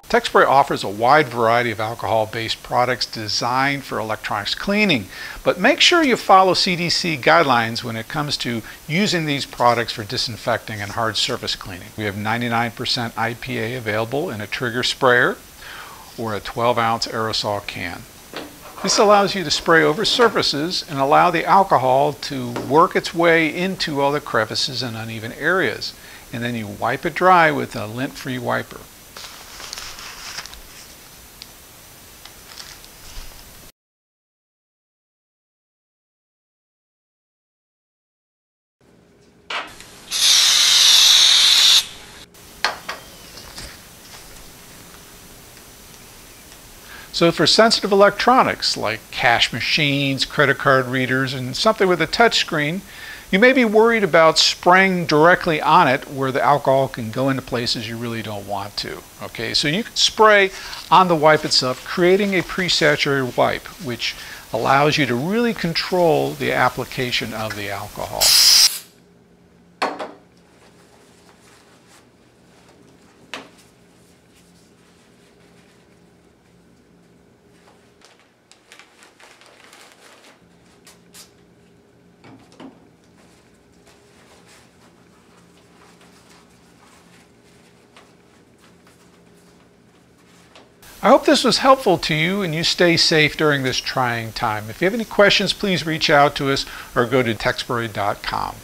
TechSpray offers a wide variety of alcohol-based products designed for electronics cleaning, but make sure you follow CDC guidelines when it comes to using these products for disinfecting and hard surface cleaning. We have 99% IPA available in a trigger sprayer or a 12-ounce aerosol can. This allows you to spray over surfaces and allow the alcohol to work its way into all the crevices and uneven areas. And then you wipe it dry with a lint-free wiper. So for sensitive electronics like cash machines, credit card readers, and something with a touch screen, you may be worried about spraying directly on it where the alcohol can go into places you really don't want to. Okay, so you can spray on the wipe itself, creating a pre-saturated wipe, which allows you to really control the application of the alcohol. I hope this was helpful to you and you stay safe during this trying time. If you have any questions, please reach out to us or go to techspray.com.